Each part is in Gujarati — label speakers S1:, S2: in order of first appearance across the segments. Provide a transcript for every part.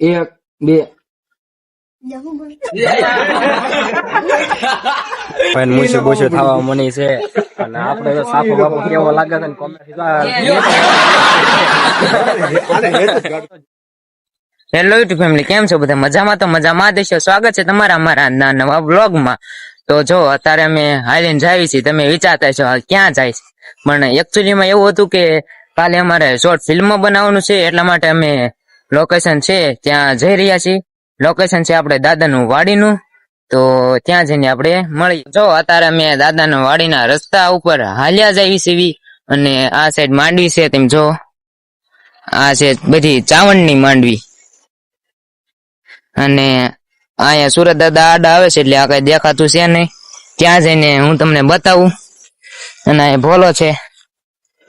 S1: એક બે
S2: પણ મૂછું બૂછું થવા મની છે અને આપણે તો સાફો બાપો કેવો લાગે છે ને કોમેન્ટ
S3: હેલો યુટ્યુબ ફેમિલી, કેમ છો બધા? મજામાં? તો મજામાં દેશો. સ્વાગત છે તમારા અમારા નવા વ્લોગમાં. તો જો અત્યારે અમે હાલીને જાવી છીએ. તમે વિચારતા છો ક્યાં જાય છે, પણ એકચ્યુઅલીમાં એવું હતું કે કાલે અમારે શોર્ટ ફિલ્મ બનાવવાનું છે, એટલા માટે અમે લોકેશન છે ત્યાં જઈ રહ્યા છીએ. લોકેશન છે આપણે દાદાનું વાડીનું, તો ત્યાં જઈને આપણે મળી. જો અત્યારે અમે દાદાનું વાડીના રસ્તા ઉપર હાલ્યા જઈએ છીએ અને આ સાઈડ માંડવી છે, તેમ જો આ છે બધી ચાવણની માંડવી. અને અહીંયા સુરત દાદા આડા આવે છે એટલે આ કઈ દેખાતું છે નહીં. ત્યાં જઈને હું તમને બતાવું. અને આ ભોલો છે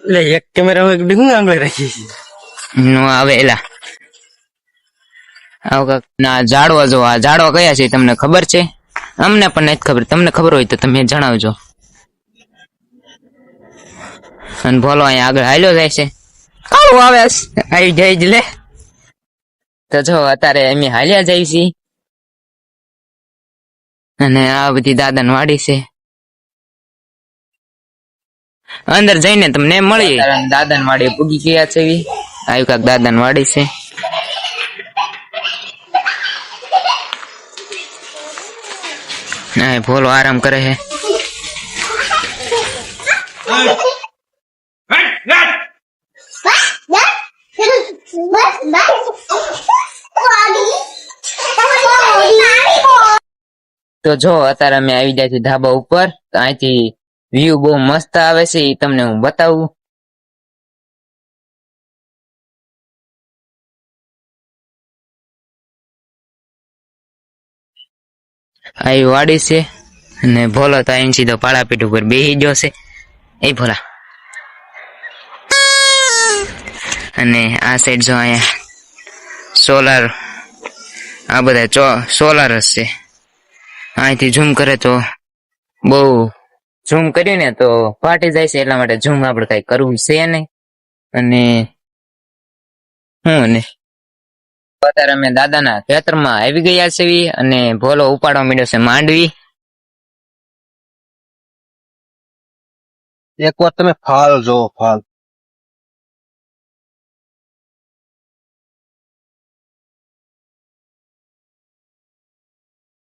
S2: એટલે એક કેમેરા શું આંગળી રાખી
S3: નો આવે એલા ના ઝાડવા. જો આ ઝાડવા કયા છે તમને ખબર છે? અમને પણ નથી ખબર. તમને ખબર હોય તો તમે જણાવજો. અને ભોલો અહીંયા આગળ હાલ્યો જાય છે. આવું આવે આવી જાય જ લે. તો જો અત્યારે અમે હાલ્યા જાય છીએ અને આ બધી દાદાની વાડી છે. અંદર જઈને તમને મળીએ. દાદાની વાડી પૂગી ગયા છે. આવી કાંક દાદાની વાડી છે. ના ભોલો આરામ કરે છે. તો જો અત્યારે અમે આવી ગયા છીએ ધાબા ઉપર. તો અહીંથી વ્યૂ બહુ મસ્ત આવે છે, એ તમને હું બતાવું. આવી વાડી છે અને ભોલો તો અહીં સીધો પાળાપીઠ ઉપર બેસી ગયો છે. એ ભોલા. અને આ સાઈડ જો અહીંયા સોલાર, આ બધા સોલાર જ છે. અહીંથી ઝૂમ કરે તો બહુ ઝૂમ કર્યું ને તો ફાટી જાય છે, એટલા માટે ઝૂમ આપણે કઈ કરવું છે નહીં. અને હું ને અત્યારે અમે દાદાના ખેતરમાં આવી ગયા છીએ અને ભોલો ઉપાડવા માંડ્યો છે માંડવી.
S2: એક વાર તમે ફાલ જો ફાલ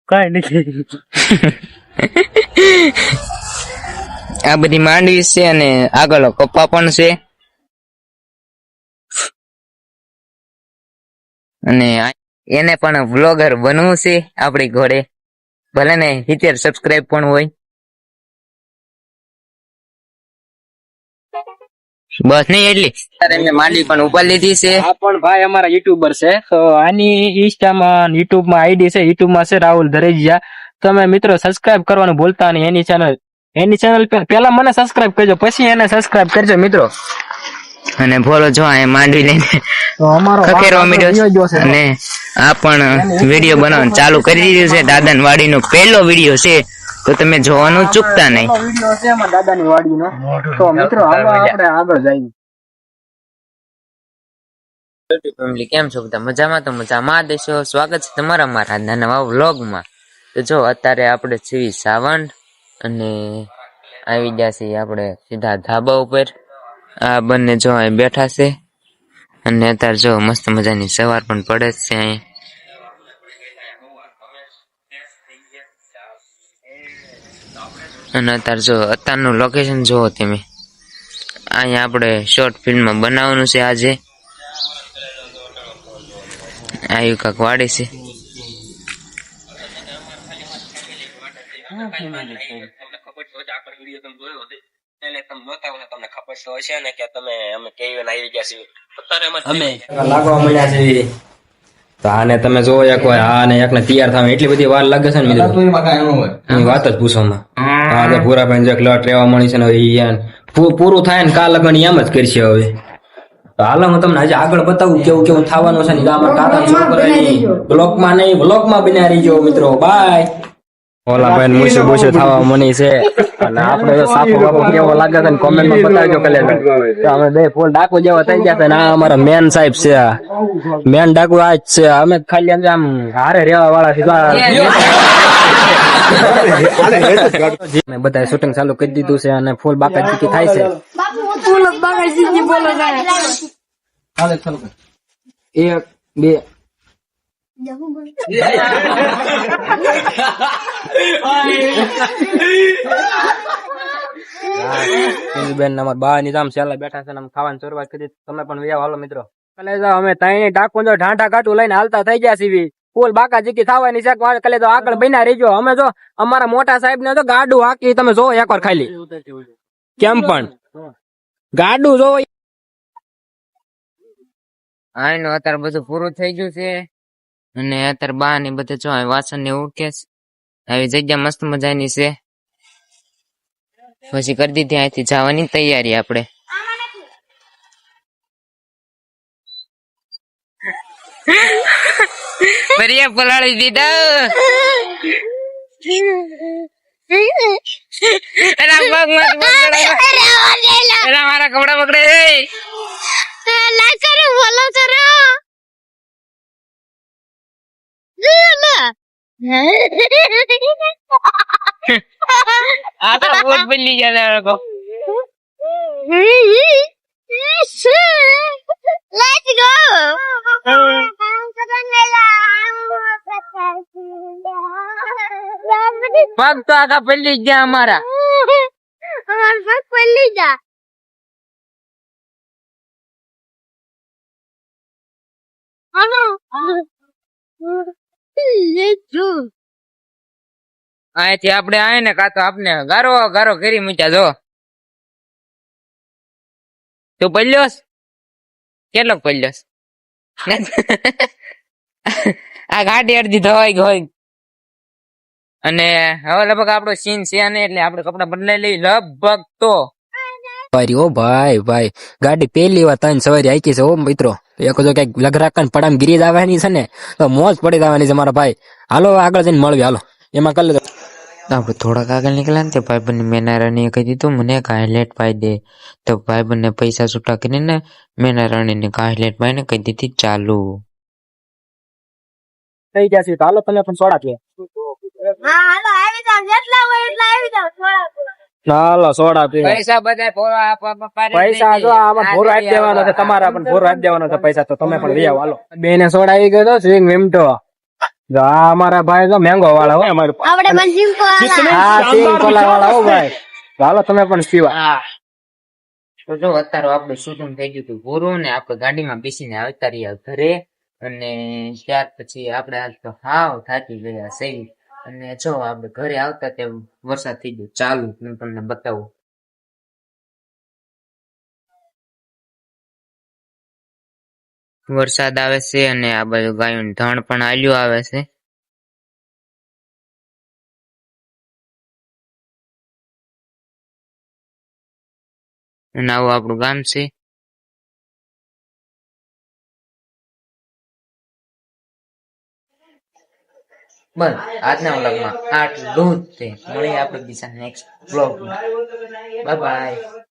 S2: કઈ નથી.
S3: આ બધી માંડવી છે અને આગળ કપ્પા પણ છે. અને એને પણ વ્લોગર બનવું છે આપણી ઘોડે. ભલે ને 70 સબસ્ક્રાઇબ પણ હોય. બસ નહીં એટલી મેં માંડવી પણ ઉપર લીધી છે.
S2: આ પણ ભાઈ અમારા યુટ્યુબર છે, તો આની ઇન્સ્ટામાં યુટ્યુબમાં આઈડી છે, યુટ્યુબમાં છે રાહુલ ધરેજિયા. તમે મિત્રો સબસ્ક્રાઇબ કરવાનું ભૂલતા નહીં. એની ચેનલ પેલા મને સબસ્ક્રાઇબ કરજો, પછી એને સબસ્ક્રાઇબ કરજો મિત્રો.
S3: અને ભોલો જો આ માંડવી લઈને ખખેરવા માંડ્યો છે. અને આ પણ વિડીયો બનાવવાનું ચાલુ કરી દીધું છે. દાદાની વાડીનો પહેલો વિડીયો છે, તો તમે જોવાનું ચૂકતા નહીં.
S2: વિડીયો છે એમાં દાદાની વાડીનો. તો મિત્રો હાલો આપણે આગળ જઈએ.
S3: ફેમિલી, કેમ છો બધા? મજામાં? તો મજામાં દેશો. સ્વાગત છે તમારા મારા નવા વ્લોગમાં. તો જો અત્યારે આપણે છીએ સાવણ અને આવી ગયા છીએ આપણે સીધા ધાબા ઉપર. આ બંને જો અહીં બેઠા છે અને અત્યારે જો મસ્ત મજાની સવાર પણ પડે છે અહીં. અને અત્યારે જો અત્યારનું લોકેશન જુઓ તમે. અહીંયા આપણે શોર્ટ ફિલ્મ બનાવવાનું છે આજે. આવી કાંક વાડી છે.
S2: લાગવા મળ્યા છે. તો આને તમે જોવો એક વાર, આને એકને તૈયાર થવા એટલી બધી વાર લાગે છે ને મિત્રો, એની વાત જ પૂછોમાં. હા, પૂરા ભાઈ જો ક્લટ રહેવા મળી છે ને હવે પૂરું થાય ને કા લગન એમ જ કરશે હવે. તો હાલો હું તમને આજે આગળ બતાવું કેવું કેવું થવાનું છે ને. અમારા કાકા છોકરા બ્લોકમાં નહીં, બ્લોકમાં બન્યા રહીજો મિત્રો. બાય. ઓલા ભાઈ મૂછું બૂછું થવા મની છે અને આપણે તો સાફો બાપો કેવો લાગે છે કોમેન્ટ માં બતાવજો કલે તો અમે બે ફૂલ ડાકુ જેવા થઈ ગયા છે ને આ અમારા મેન સાહેબ છે મેન ડાકુ આ જ છે અમે ખાલી આમ હારે રેવા વાળા છે મેં બધા શૂટિંગ ચાલુ કરી દીધું છે અને ફૂલ બાકા જીકી થાય છે એક બે બેન અમારા બા ની આમ છેલ્લા બેઠા છે ખાવાની શરૂઆત કરી તમે પણ વ્યાવ હાલો મિત્રો કલે જાઓ અમે ત્રણે ડાકુ જો ઢાંઢા કાટું લઈને હાલતા થઈ ગયા છીએ ફૂલ બાકા જીકી થવાની છે કલે તો આગળ બન્યા રહીજો અમે જો અમારા મોટા સાહેબ ને તો ગાડું હાકી તમે જો એકવાર ખાલી કેમ પણ ગાડું જો
S3: હા એનું અત્યારે બધું પૂરું થઈ ગયું છે અને અત્યારે બા ને બધે જો વાસણ ને ઉડકે આવી જગ્યા મસ્ત મજાની છે પછી કરી દીધી અહીંથી જવાની તૈયારી આપણે બરિયા પલાળી દીધા મારા કપડા પકડે बहुत बल्ली जाता है को लेट्स गो पग तो आका पल्ली जा हमारा पग पल्ली जा અહીંથી આપણે આય ને કા તો આપને ગારો ગારો કરી મૂક્યા જો તું પડ્યોસ કેટલો પડ્યોસ આ ગાડી અડધી ધોવાઈ ગઈ અને હવે લગભગ આપણો સીન છે ને એટલે આપણે કપડા બદલાઈ લઈ લગભગ તો
S2: ઓ ભાઈ ભાઈ ગાડી પેલી વાર ત્રણ સવારી આકી છે ઓ મિત્રો એક જો કઈક લગરાકન પડામ ગીરી જવાની છે ને તો મોજ પડી જવાની છે મારા ભાઈ હાલો આગળ જઈને મળવી હાલો એમાં કરી લે
S3: આપણે થોડાક આગળ નીકળ્યા ને તે ભાઈબંધ મેનારાણીએ કહી દીધું મને કાંઈલેટ પાઈ દે તો ભાઈબંધને પૈસા છૂટા કરીને મેનારાણીને કાંઈલેટ પાઈને કહી દીધી ચાલુ
S2: થઈ ગયા છે તો હાલો તમે પણ સોડા પીએ હાલો સોડા પીએ
S3: પૈસા બધા
S2: પૈસા જો આમાં ભોરો આપી દેવાનો છે તમારા પણ ભોરો આપી દેવાનો છે પૈસા તો તમે પણ લઈ આવો હાલો બેને સોડા આવી ગયો સ્વિંગ વિમટો જો આ અમારા ભાઈ તો મેંગો વાળા હોય અમારું વાળા હો ભાઈ હાલો તમે પણ પીવા
S3: તો જો અત્યારે આપણે શૂટિંગ થઈ ગયું હતું પૂરું ને આપણે ગાડીમાં બેસીને આવતા રહ્યા ઘરે અને ત્યાર પછી આપણે આજ તો હાવ થાકી ગયા છે અને જો આપણે ઘરે આવતા તે વરસાદ થઈ ગયો ચાલુ હું તમને બતાવું વરસાદ આવે છે અને આ બાજુ ગાયું ધણ પણ આલ્યું આવે છે અને આવું આપણું ગામ છે બસ આજના વ્લોગમાં આટલું જ છે મળીએ આપણે બીજા નેક્સ્ટ વ્લોગમાં બાય બાય